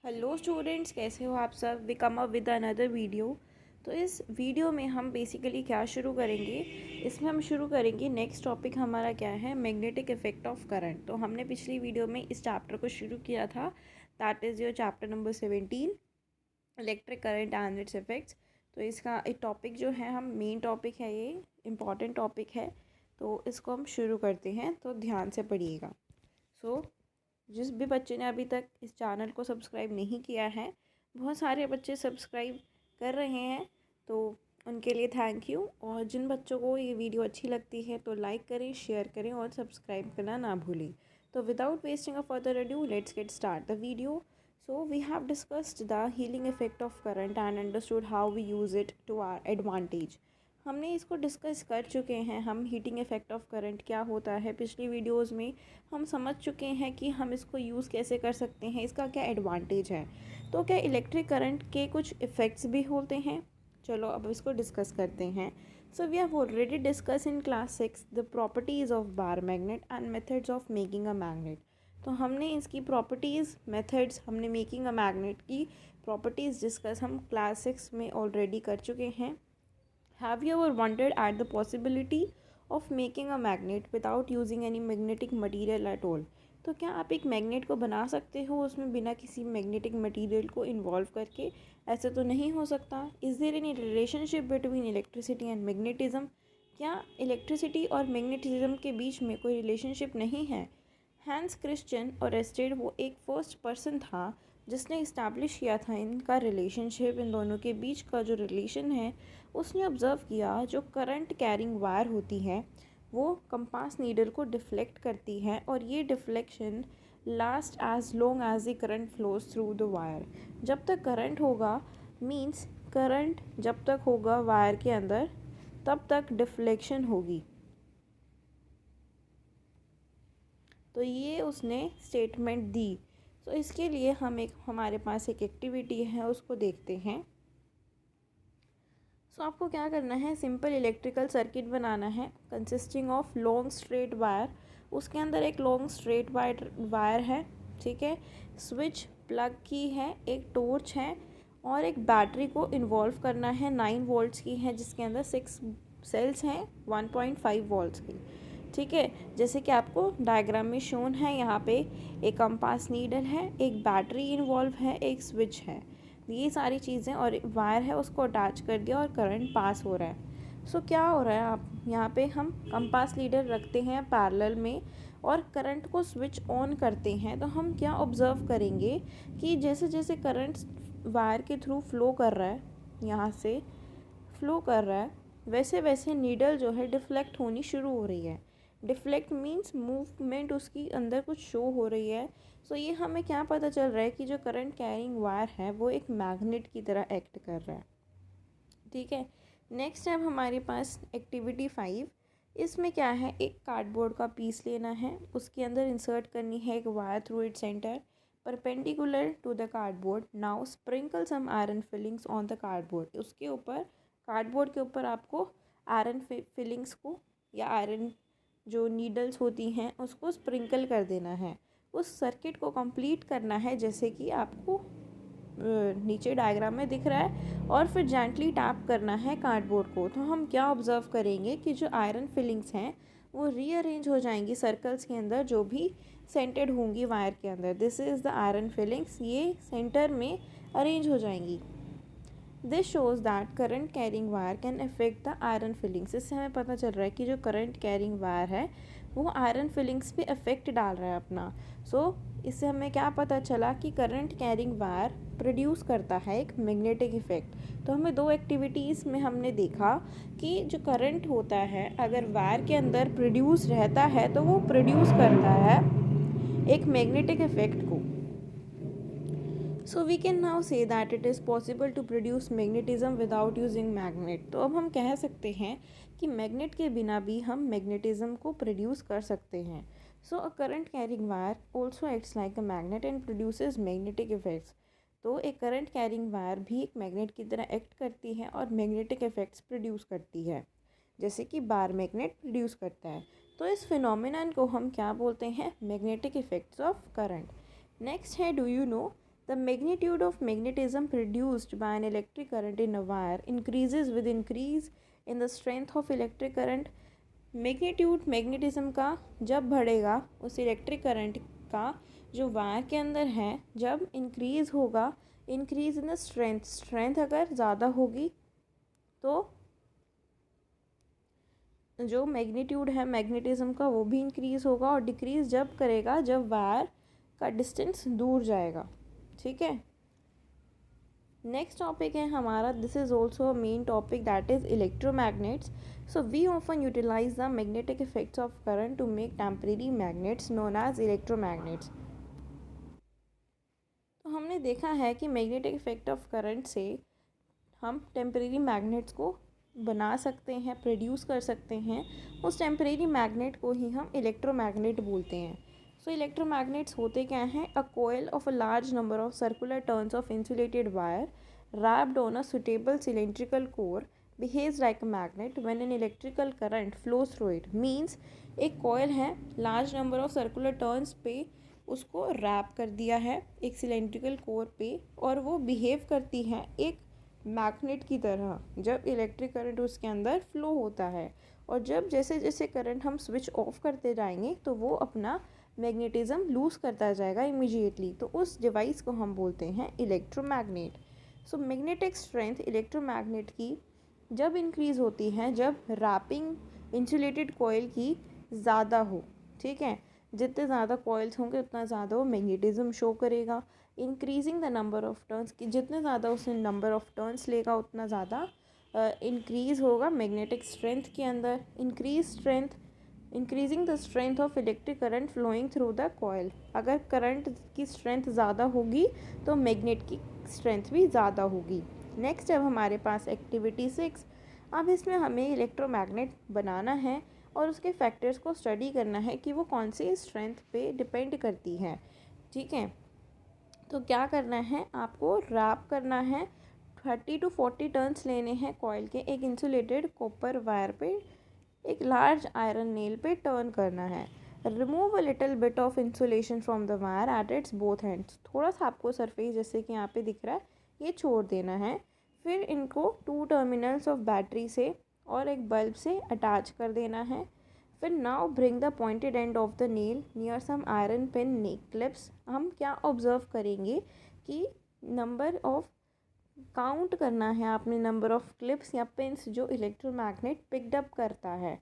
Hello students, कैसे हो आप सब। We come up with another video. तो इस वीडियो में हम बेसिकली क्या शुरू करेंगे, इसमें हम शुरू करेंगे नेक्स्ट टॉपिक हमारा क्या है, मैग्नेटिक इफेक्ट ऑफ करंट। तो हमने पिछली वीडियो में इस चैप्टर को शुरू किया था, that is your chapter number 17, electric current and it's effects. तो इसका एक टॉपिक जो है, हम मेन टॉपिक है, ये इम्पॉर्टेंट टॉपिक है, तो इसको हम शुरू करते हैं। तो ध्यान से पढ़िएगा। सो जिस भी बच्चे ने अभी तक इस चैनल को सब्सक्राइब नहीं किया है, बहुत सारे बच्चे सब्सक्राइब कर रहे हैं, तो उनके लिए थैंक यू। और जिन बच्चों को ये वीडियो अच्छी लगती है तो लाइक करें, शेयर करें और सब्सक्राइब करना ना भूलें। तो without wasting a further adieu, let's get start the video. So we have discussed the healing effect of current and understood how we use it to our advantage. हमने इसको discuss कर चुके हैं, हम हीटिंग इफ़ेक्ट ऑफ करंट क्या होता है पिछली वीडियोस में हम समझ चुके हैं कि हम इसको यूज़ कैसे कर सकते हैं, इसका क्या एडवांटेज है। तो क्या इलेक्ट्रिक करंट के कुछ इफ़ेक्ट्स भी होते हैं, चलो अब इसको डिस्कस करते हैं। So we have already discuss in class 6 the properties of bar magnet and methods of making a magnet. तो हमने इसकी प्रॉपर्टीज़, मेथड्स, हमने मेकिंग अ मैग्नेट की प्रॉपर्टीज़ डिस्कस हम क्लास 6 में ऑलरेडी कर चुके हैं। Have you ever wondered at the possibility of making a magnet without using any magnetic material at all? तो क्या आप एक मैग्नेट को बना सकते हो उसमें बिना किसी मैग्नेटिक मटेरियल को इन्वॉल्व करके? ऐसा तो नहीं हो सकता। Is there any relationship between electricity and magnetism? क्या इलेक्ट्रिसिटी और मैग्नेटिज्म के बीच में कोई रिलेशनशिप नहीं है? हैंस क्रिश्चियन अरेस्टेड, वो एक फर्स्ट पर्सन था जिसने इस्टेब्लिश किया था इनका रिलेशनशिप, इन दोनों के बीच का जो रिलेशन है। उसने ऑब्ज़र्व किया जो करंट कैरिंग वायर होती है वो कंपास नीडल को डिफ्लेक्ट करती है, और ये deflection last as long as the current flows through the wire. जब तक करंट होगा, मीन्स करंट जब तक होगा वायर के अंदर तब तक डिफ्लेक्शन होगी। तो ये उसने स्टेटमेंट दी। तो इसके लिए हमारे पास एक एक्टिविटी है, उसको देखते हैं। सो आपको क्या करना है, सिंपल इलेक्ट्रिकल सर्किट बनाना है consisting of long straight wire. उसके अंदर एक लॉन्ग स्ट्रेट वायर है, ठीक है, स्विच प्लग की है, एक टॉर्च है और एक बैटरी को इन्वॉल्व करना है। 9 वोल्ट्स की है जिसके अंदर 6 सेल्स हैं 1.5 वोल्ट्स की, ठीक है, जैसे कि आपको डायग्राम में शोन है। यहाँ पे एक कंपास नीडल है, एक बैटरी इन्वॉल्व है, एक स्विच है, ये सारी चीज़ें, और वायर है उसको अटैच कर दिया और करंट पास हो रहा है। सो क्या हो रहा है, आप यहाँ पे हम कंपास नीडल रखते हैं पैरेलल में और करंट को स्विच ऑन करते हैं। तो हम क्या ऑब्ज़र्व करेंगे कि जैसे जैसे करंट वायर के थ्रू फ्लो कर रहा है, यहाँ से फ्लो कर रहा है, वैसे वैसे नीडल जो है डिफ्लेक्ट होनी शुरू हो रही है। डिफ्लेक्ट मीन्स मूवमेंट उसकी अंदर कुछ शो हो रही है। सो ये हमें क्या पता चल रहा है कि जो करंट कैरिंग वायर है वो एक मैग्नेट की तरह एक्ट कर रहा है, ठीक है। नेक्स्ट है हमारे पास एक्टिविटी 5। इसमें क्या है, एक कार्डबोर्ड का पीस लेना है, उसके अंदर इंसर्ट करनी है एक wire through it centre perpendicular to the cardboard. Now sprinkle some iron filings on the cardboard. उसके ऊपर, कार्डबोर्ड के ऊपर आपको आयरन फिलिंग्स को या आयरन जो नीडल्स होती हैं उसको स्प्रिंकल कर देना है। उस सर्किट को कंप्लीट करना है जैसे कि आपको नीचे डायग्राम में दिख रहा है, और फिर जेंटली टैप करना है कार्डबोर्ड को। तो हम क्या ऑब्ज़र्व करेंगे कि जो आयरन फिलिंग्स हैं वो रीअरेंज हो जाएंगी सर्कल्स के अंदर जो भी सेंटेड होंगी वायर के अंदर। This is the iron filings, ये सेंटर में अरेंज हो जाएंगी। This shows that current carrying wire can affect the iron filings. इससे हमें पता चल रहा है कि जो करंट कैरिंग वायर है वो आयरन फिलिंग्स पे अफेक्ट डाल रहा है अपना। इससे हमें क्या पता चला कि करंट कैरिंग वायर प्रोड्यूस करता है एक मैग्नेटिक इफेक्ट। तो हमें 2 एक्टिविटीज़ में हमने देखा कि जो करंट होता है अगर वायर के अंदर प्रोड्यूस रहता है तो वो प्रोड्यूस करता है एक मैग्नेटिक इफेक्ट को। So we can now say that it is possible to produce magnetism without using magnet। तो अब हम कह सकते हैं कि मैग्नेट के बिना भी हम मैग्नेटिज्म को प्रोड्यूस कर सकते हैं। So a current carrying wire also acts like a magnet and produces magnetic effects। तो एक करंट कैरिंग वायर भी एक मैग्नेट की तरह एक्ट करती है और मैग्नेटिक इफेक्ट्स प्रोड्यूस करती है, जैसे कि बार मैग्नेट प्रोड्यूस करता है। तो इस फिनोमिनन को हम क्या बोलते हैं, magnetic effects of current. Next है, do you know The magnitude of magnetism produced by an electric current in a wire increases with increase in the strength of electric current. Magnitude magnetism का जब बढ़ेगा उस electric current का जो wire के अंदर है जब इंक्रीज़ होगा, increase in the strength, strength अगर ज़्यादा होगी तो जो मैग्नीट्यूड है मैग्नेटिज्म का वो भी इंक्रीज़ होगा, और डिक्रीज़ जब करेगा जब वायर का डिस्टेंस दूर जाएगा। ठीक है, नेक्स्ट टॉपिक है हमारा, this is also a main topic, that is electromagnets. So we often utilize the magnetic effects of current to make temporary magnets known as electromagnets. तो हमने देखा है कि मैग्नेटिक इफेक्ट ऑफ करंट से हम temporary magnets को बना सकते हैं, प्रोड्यूस कर सकते हैं. उस टेम्परेरी मैग्नेट को ही हम इलेक्ट्रोमैग्नेट बोलते हैं. सो इलेक्ट्रोमैग्नेट्स होते क्या हैं? A coil of a large number of circular turns of insulated wire wrapped on a suitable cylindrical core behaves like a magnet when an electrical current flows through it. Means एक कोयल है, large number of circular turns पे उसको rap कर दिया है एक cylindrical core पे, और वो बिहेव करती है एक मैग्नेट की तरह जब इलेक्ट्रिक करंट उसके अंदर फ्लो होता है. और जब जैसे जैसे करंट हम स्विच ऑफ करते जाएंगे तो वो अपना मैग्नेटिज्म लूज़ करता जाएगा इमीडिएटली. तो उस डिवाइस को हम बोलते हैं electromagnet. So magnetic strength electromagnet की जब इंक्रीज़ होती है जब रैपिंग इंसुलेटेड कॉइल की ज़्यादा हो. ठीक है, जितने ज़्यादा कॉइल्स होंगे उतना ज़्यादा वो मैग्नेटिज्म शो करेगा. Increasing the number of turns की जितने ज़्यादा उसने नंबर ऑफ टर्न्स लेगा उतना ज़्यादा इंक्रीज़ होगा मैग्नेटिक स्ट्रेंथ के अंदर. Increase strength, increasing the strength of electric current flowing through the coil. अगर करंट की स्ट्रेंथ ज़्यादा होगी तो मैग्नेट की स्ट्रेंथ भी ज़्यादा होगी. नेक्स्ट अब हमारे पास एक्टिविटी 6. अब इसमें हमें इलेक्ट्रोमैग्नेट बनाना है और उसके फैक्टर्स को स्टडी करना है कि वो कौन सी स्ट्रेंथ पे डिपेंड करती है. ठीक है, तो क्या करना है, आपको रैप करना है. 30 to 40 टर्न्स लेने हैं कॉइल के एक इंसुलेटेड कॉपर वायर पे, एक लार्ज आयरन नेल पे टर्न करना है. Remove a little bit of insulation from the wire at its both hands. थोड़ा सा आपको सरफेस जैसे कि यहाँ पे दिख रहा है ये छोड़ देना है. फिर इनको 2 टर्मिनल्स ऑफ बैटरी से और एक बल्ब से अटैच कर देना है. फिर now bring the pointed end of the nail near some iron pin neck clips. हम क्या ऑब्जर्व करेंगे कि नंबर ऑफ काउंट करना है आपने नंबर ऑफ क्लिप्स या पिन्स जो इलेक्ट्रोमैग्नेट पिकड अप करता है.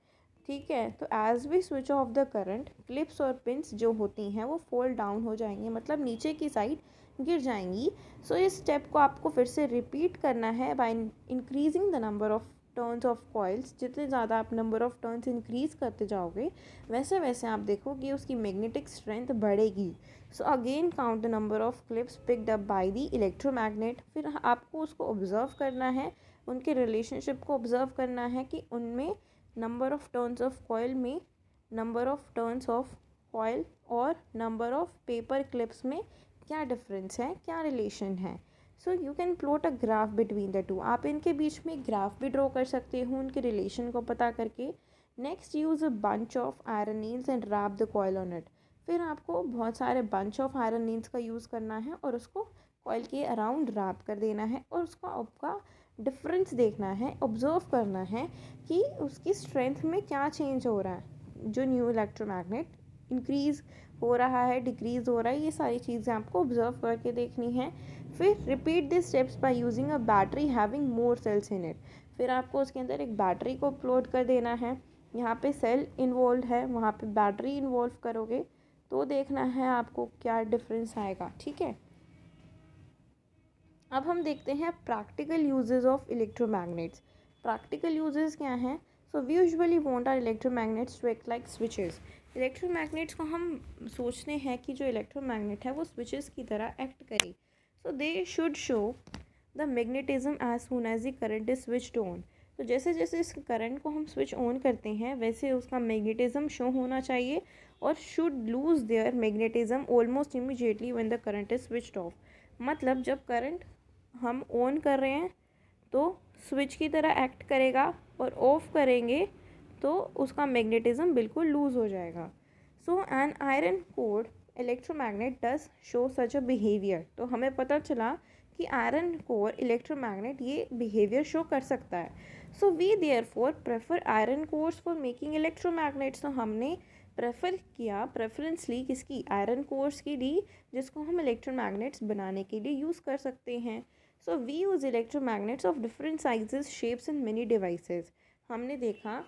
ठीक है, तो as we switch off the current clips और पिन्स जो होती हैं वो फॉल डाउन हो जाएंगे, मतलब नीचे की साइड गिर जाएंगी. सो इस स्टेप को आपको फिर से रिपीट करना है by increasing the number of turns of coils. जितने ज़्यादा आप नंबर ऑफ टर्न्स इंक्रीज़ करते जाओगे वैसे वैसे आप देखोगे उसकी मैग्नेटिक स्ट्रेंथ बढ़ेगी. So again count the number of clips picked up by the electromagnet. फिर आपको उसको ऑब्जर्व करना है, उनके रिलेशनशिप को ऑब्जर्व करना है कि उनमें number of turns of coil में number of turns of coil और नंबर ऑफ पेपर क्लिप्स में क्या डिफरेंस है, क्या रिलेशन है. So you can plot a graph between the two. आप इनके बीच में ग्राफ भी ड्रॉ कर सकते हो उनके रिलेशन को पता करके. Next use a bunch of iron Niels and wrap the coil on it. फिर आपको बहुत सारे बंच ऑफ आयरन नील्स का यूज़ करना है और उसको कॉइल के अराउंड रैप कर देना है और उसका आपका डिफरेंस देखना है, ऑब्जर्व करना है कि उसकी स्ट्रेंथ में क्या चेंज हो रहा है. जो न्यू इलेक्ट्रोमैग्नेट इंक्रीज़ हो रहा है, डिक्रीज़ हो रहा है, ये सारी चीज़ें आपको ऑब्जर्व करके देखनी है. फिर repeat this steps by using a battery having more cells in it. फिर आपको उसके अंदर एक बैटरी को प्लॉट कर देना है. यहाँ पे सेल इन्वॉल्व है, वहाँ पे बैटरी इन्वॉल्व करोगे तो देखना है आपको क्या डिफरेंस आएगा. ठीक है, अब हम देखते हैं practical uses of electromagnets. Practical uses क्या हैं? So we usually want our electromagnets to act like switches. Electromagnets को हम सोचते हैं कि जो इलेक्ट्रोमैग्नेट है वो स्विचेस की तरह एक्ट करे. So they should show the magnetism as soon as the current is switched on. तो जैसे जैसे इस करंट को हम स्विच ऑन करते हैं वैसे उसका मैग्नेटिज्म शो होना चाहिए और should lose their magnetism almost immediately when the current is switched off. मतलब जब करंट हम ऑन कर रहे हैं तो स्विच की तरह एक्ट करेगा और ऑफ करेंगे तो उसका मैग्नेटिज्म बिल्कुल लूज़ हो जाएगा. So an iron core electromagnet does show such a behaviour. तो हमें पता चला कि आयरन कोर इलेक्ट्रोमैग्नेट ये बिहेवियर शो कर सकता है। So we therefore prefer iron cores for making electromagnets. तो हमने प्रेफर किया, प्रेफरेंस ली किसकी, आयरन कोर्स की ली, जिसको हम इलेक्ट्रोमैग्नेट्स बनाने के लिए यूज़ कर सकते हैं। So we use electromagnets of different sizes shapes and many devices. हमने देखा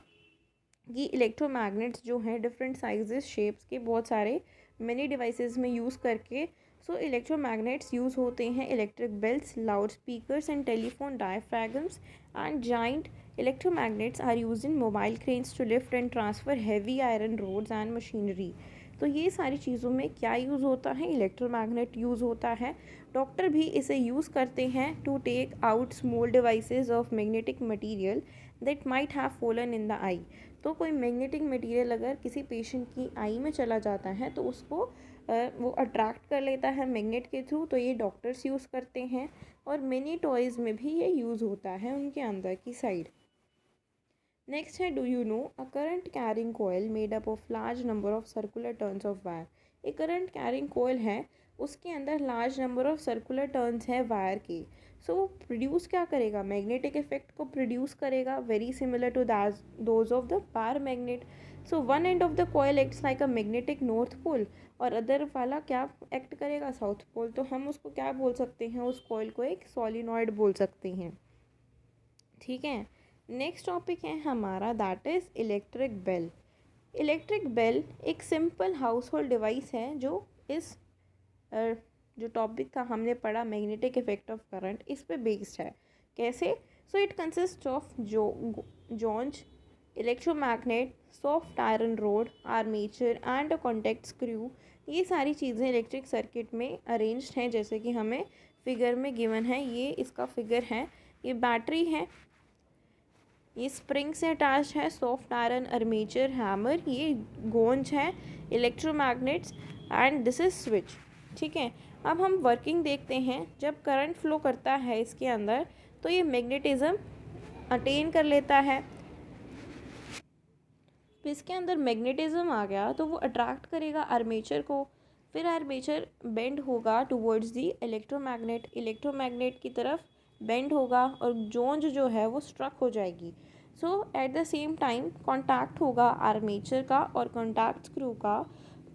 कि इलेक्ट्रोमैग्नेट्स जो हैं डिफरेंट साइजेस शेप्स के बहुत सारे मेनी डिवाइसेस में यूज़ करके। सो इलेक्ट्रोमैग्नेट्स यूज़ होते हैं electric bells, loud speakers and telephone diaphragms and giant electromagnets are use in mobile cranes to lift and transfer heavy iron rods and machinery. तो ये सारी चीज़ों में क्या यूज़ होता है, इलेक्ट्रोमैग्नेट यूज़ होता है। डॉक्टर भी इसे यूज़ करते हैं to take out small devices of magnetic material that might have fallen in the eye. तो कोई मैग्नेटिक मटेरियल अगर किसी पेशेंट की आई में चला जाता है तो उसको वो अट्रैक्ट कर लेता है मैग्नेट के थ्रू। तो ये डॉक्टर्स यूज़ करते हैं और मिनी टॉयज़ में भी ये यूज़ होता है उनके अंदर की साइड। नेक्स्ट है, do you know a current carrying coil made up of large number of circular turns of wire. एक करंट कैरिंग कोयल है, उसके अंदर large number of circular turns है वायर के। सो वो प्रोड्यूस क्या करेगा, मैग्नेटिक इफेक्ट को प्रोड्यूस करेगा, very similar to those of the bar magnet. So one end of the coil acts like a magnetic north pole और other वाला क्या एक्ट करेगा, साउथ पोल। तो हम उसको क्या बोल सकते हैं, उस कोयल को एक सोलिनॉइड बोल सकते हैं। ठीक है, नेक्स्ट टॉपिक है हमारा, that is electric bell. Electric bell एक सिंपल हाउस होल्ड डिवाइस है जो इस जो टॉपिक था हमने पढ़ा मैग्नेटिक इफेक्ट ऑफ करंट, इस पे बेस्ड है। कैसे, so it consist of gongs, electromagnet, soft iron rod, armature and a contact screw. ये सारी चीज़ें इलेक्ट्रिक सर्किट में अरेंज्ड हैं, जैसे कि हमें फिगर में गिवन है, ये इसका फिगर है। ये बैटरी है, ये स्प्रिंग से अटैच है, सॉफ्ट आयरन, आर्मेचर, हैमर, ये गोंज है, electromagnets and this is switch. ठीक है, अब हम वर्किंग देखते हैं। जब करंट फ्लो करता है इसके अंदर तो ये मैग्नेटिज्म अटेन कर लेता है। फिर इसके अंदर मैग्नेटिज्म आ गया तो वो अट्रैक्ट करेगा आर्मेचर को, फिर आर्मेचर बेंड होगा टुवर्ड्स दी इलेक्ट्रोमैग्नेट, इलेक्ट्रोमैग्नेट की तरफ बेंड होगा और जोंज जो है वो स्ट्रक हो जाएगी। So at the same time contact होगा आर्मेचर का और कॉन्टैक्ट स्क्रू का,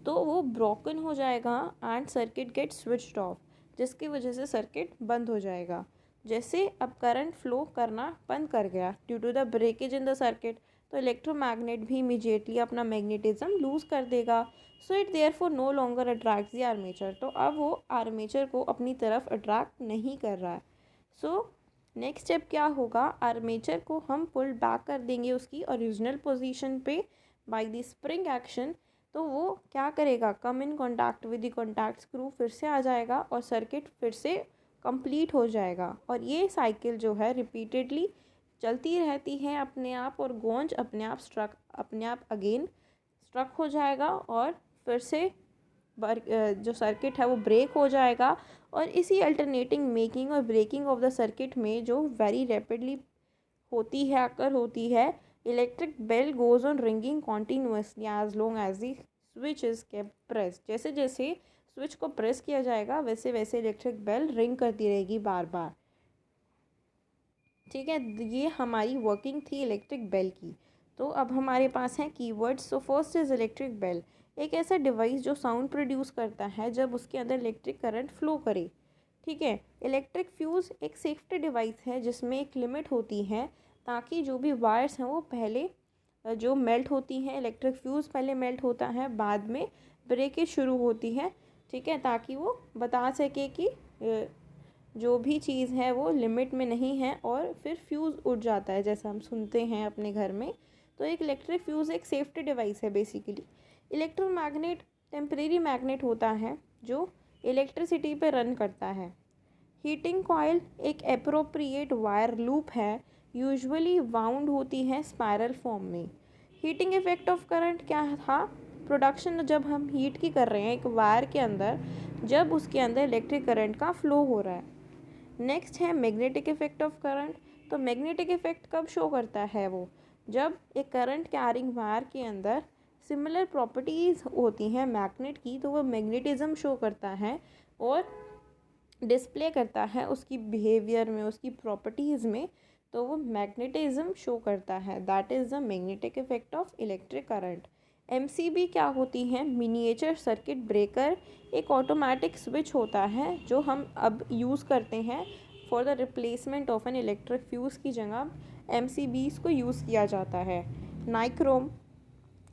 तो वो ब्रोकन हो जाएगा and circuit get switched off, जिसकी वजह से सर्किट बंद हो जाएगा। जैसे अब करंट फ्लो करना बंद कर गया due to the breakage in the circuit, तो इलेक्ट्रोमैग्नेट भी इमीडिएटली अपना मैग्नेटिज्म लूज़ कर देगा। So it therefore no longer attracts the armature. तो अब वो आर्मेचर को अपनी तरफ अट्रैक्ट नहीं कर रहा है। सो नेक्स्ट स्टेप क्या होगा, आर्मेचर को हम पुल बैक कर देंगे उसकी ओरिजिनल पोजीशन पे बाय द स्प्रिंग एक्शन। तो वो क्या करेगा, come in contact with the contact screw, फिर से आ जाएगा और सर्किट फिर से कंप्लीट हो जाएगा। और ये साइकिल जो है रिपीटेडली चलती रहती है अपने आप, और गोंज अपने आप अगेन स्ट्रक हो जाएगा और फिर से जो सर्किट है वो ब्रेक हो जाएगा। और इसी अल्टरनेटिंग मेकिंग और ब्रेकिंग ऑफ द सर्किट में जो वेरी रैपिडली होती है, अकर होती है, electric bell goes on ringing continuously as long as the switch is kept press. जैसे जैसे स्विच को प्रेस किया जाएगा वैसे वैसे इलेक्ट्रिक बेल रिंग करती रहेगी बार बार। ठीक है, ये हमारी वर्किंग थी इलेक्ट्रिक बेल की। तो अब हमारे पास हैं keywords. So first is electric bell, एक ऐसा डिवाइस जो साउंड प्रोड्यूस करता है जब उसके अंदर इलेक्ट्रिक करंट फ्लो करे। ठीक है, इलेक्ट्रिक फ्यूज़ एक सेफ्टी डिवाइस है जिसमें एक लिमिट होती है ताकि जो भी वायर्स हैं वो पहले जो मेल्ट होती हैं, इलेक्ट्रिक फ्यूज़ पहले मेल्ट होता है, बाद में ब्रेकेज शुरू होती है। ठीक है, ताकि वो बता सके कि जो भी चीज़ है वो लिमिट में नहीं है और फिर फ्यूज़ उड़ जाता है, जैसा हम सुनते हैं अपने घर में। तो एक इलेक्ट्रिक फ्यूज़ एक सेफ्टी डिवाइस है बेसिकली। इलेक्ट्रोमैग्नेट टेम्परेरी मैग्नेट होता है जो इलेक्ट्रिसिटी पे रन करता है। हीटिंग कॉइल एक एप्रोप्रिएट वायर लूप है, यूजुअली वाउंड होती है स्पायरल फॉर्म में। हीटिंग इफेक्ट ऑफ करंट क्या था, प्रोडक्शन जब हम हीट की कर रहे हैं एक वायर के अंदर, जब उसके अंदर इलेक्ट्रिक करंट का फ्लो हो रहा है। नेक्स्ट है मैग्नेटिक इफेक्ट ऑफ करंट। तो मैग्नेटिक इफेक्ट कब शो करता है, वो जब एक करंट कैरिंग वायर के अंदर सिमिलर प्रॉपर्टीज़ होती हैं मैग्नेट की, तो वो मैग्नेटिज्म शो करता है और डिस्प्ले करता है उसकी बिहेवियर में, उसकी प्रॉपर्टीज़ में, तो वो मैग्नेटिज्म शो करता है। That is the magnetic effect of electric current. MCB क्या होती हैं? Miniature circuit breaker. एक ऑटोमेटिक स्विच होता है जो हम अब यूज़ करते हैं for the replacement of an electric fuse की जगह एमसीबीज़ को यूज़ किया जाता है। नाइक्रोम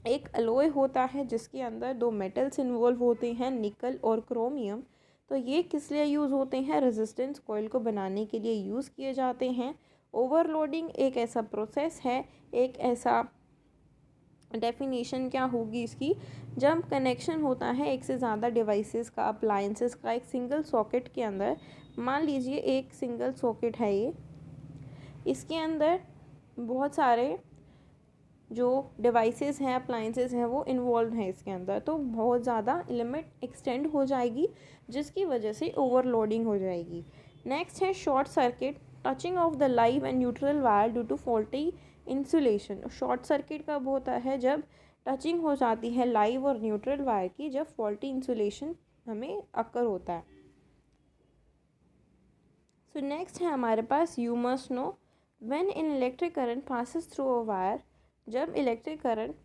एक अलॉय होता है जिसके अंदर दो मेटल्स इन्वॉल्व होते हैं, निकल और क्रोमियम। तो ये किस लिए यूज़ होते हैं? रेजिस्टेंस कॉइल को बनाने के लिए यूज़ किए जाते हैं। ओवरलोडिंग एक ऐसा प्रोसेस है, एक ऐसा डेफिनेशन क्या होगी इसकी, जब कनेक्शन होता है एक से ज़्यादा डिवाइसेस का, अप्लायंसेस का एक सिंगल सॉकेट के अंदर। मान लीजिए एक सिंगल सॉकेट है ये, इसके अंदर बहुत सारे जो डिवाइसेस हैं, अप्लायंसेस हैं, वो इन्वॉल्व हैं इसके अंदर, तो बहुत ज़्यादा लिमिट एक्सटेंड हो जाएगी जिसकी वजह से ओवरलोडिंग हो जाएगी। नेक्स्ट है short circuit. Touching of the live and neutral wire due to faulty insulation. Short circuit कब होता है? जब टचिंग हो जाती है लाइव और न्यूट्रल वायर की, जब फॉल्टी इंसुलेशन हमें अकर होता है। सो नेक्स्ट है हमारे पास you must know when in electric current passes through a wire. जब इलेक्ट्रिक करंट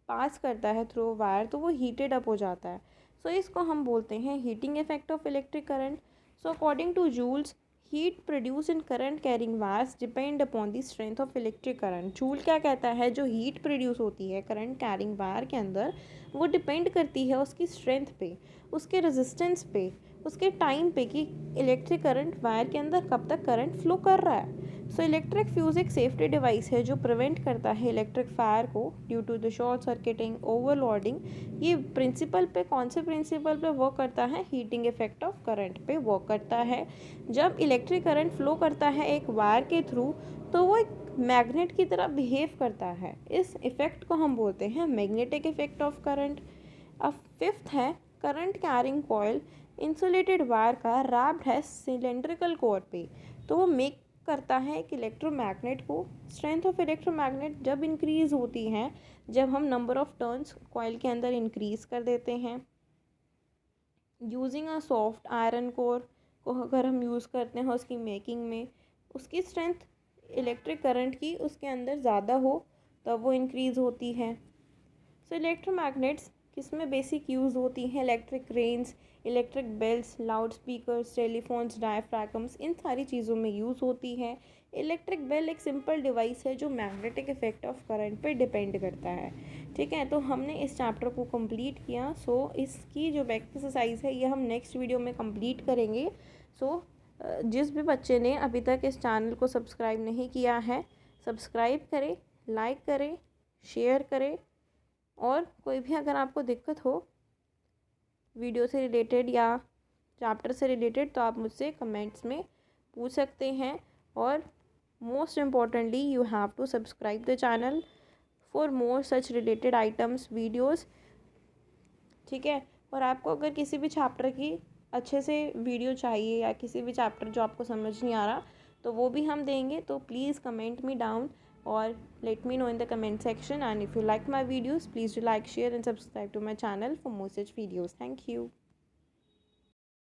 पास करता है थ्रू वायर तो वो हीटेड अप हो जाता है। सो इसको हम बोलते हैं heating effect of electric current. So according to Joule's, heat produce in current carrying wires depend upon the strength of electric current. Joule क्या कहता है? जो हीट प्रोड्यूस होती है करंट कैरिंग वायर के अंदर, वो डिपेंड करती है उसकी स्ट्रेंथ पे, उसके रेजिस्टेंस पे, उसके टाइम पे कि इलेक्ट्रिक करंट वायर के अंदर कब तक करंट फ्लो कर रहा है। सो इलेक्ट्रिक फ्यूज़ एक सेफ्टी डिवाइस है जो प्रिवेंट करता है इलेक्ट्रिक फायर को due to the short circuiting, overloading. ये प्रिंसिपल पे, कौन से प्रिंसिपल पे वर्क करता है? हीटिंग इफेक्ट ऑफ करंट पे वर्क करता है। जब इलेक्ट्रिक करंट फ्लो करता है एक वायर के थ्रू, तो वो एक मैग्नेट की तरह बिहेव करता है। इस इफेक्ट को हम बोलते हैं मैग्नेटिक इफेक्ट ऑफ करंट। अब फिफ्थ है current carrying coil. Insulated wire का रैप्ड है सिलेंड्रिकल कोर पे, तो वो मेक करता है कि इलेक्ट्रोमैग्नेट को, स्ट्रेंथ ऑफ इलेक्ट्रोमैग्नेट जब इंक्रीज़ होती है, जब हम नंबर ऑफ टर्न्स कॉइल के अंदर इंक्रीज़ कर देते हैं। Using a soft iron core को अगर हम यूज़ करते हैं उसकी मेकिंग में, उसकी स्ट्रेंथ इलेक्ट्रिक करंट की उसके अंदर ज़्यादा हो तब वो इंक्रीज़ होती है। सो इलेक्ट्रोमैग्नेट्स किस में बेसिक यूज़ होती हैं? Electric range, electric bells, loud speakers, telephones, diaphragms, इन सारी चीज़ों में यूज़ होती है। इलेक्ट्रिक बेल एक सिंपल डिवाइस है जो मैग्नेटिक इफेक्ट ऑफ करंट पे डिपेंड करता है। ठीक है, तो हमने इस चैप्टर को कंप्लीट किया। सो इसकी जो बैक एक्सरसाइज है ये हम नेक्स्ट वीडियो में कंप्लीट करेंगे। सो जिस भी बच्चे ने अभी तक इस चैनल को सब्सक्राइब नहीं किया है, सब्सक्राइब करें, लाइक करें, शेयर करें, और कोई भी अगर आपको दिक्कत हो वीडियो से रिलेटेड या चैप्टर से रिलेटेड तो आप मुझसे कमेंट्स में पूछ सकते हैं। और most importantly you have to subscribe the channel for more such related items videos. ठीक है, और आपको अगर किसी भी चैप्टर की अच्छे से वीडियो चाहिए या किसी भी चैप्टर जो आपको समझ नहीं आ रहा तो वो भी हम देंगे, तो please comment me down or let me know in the comment section. And if you like my videos, please do like, share and subscribe to my channel for more such videos. Thank you.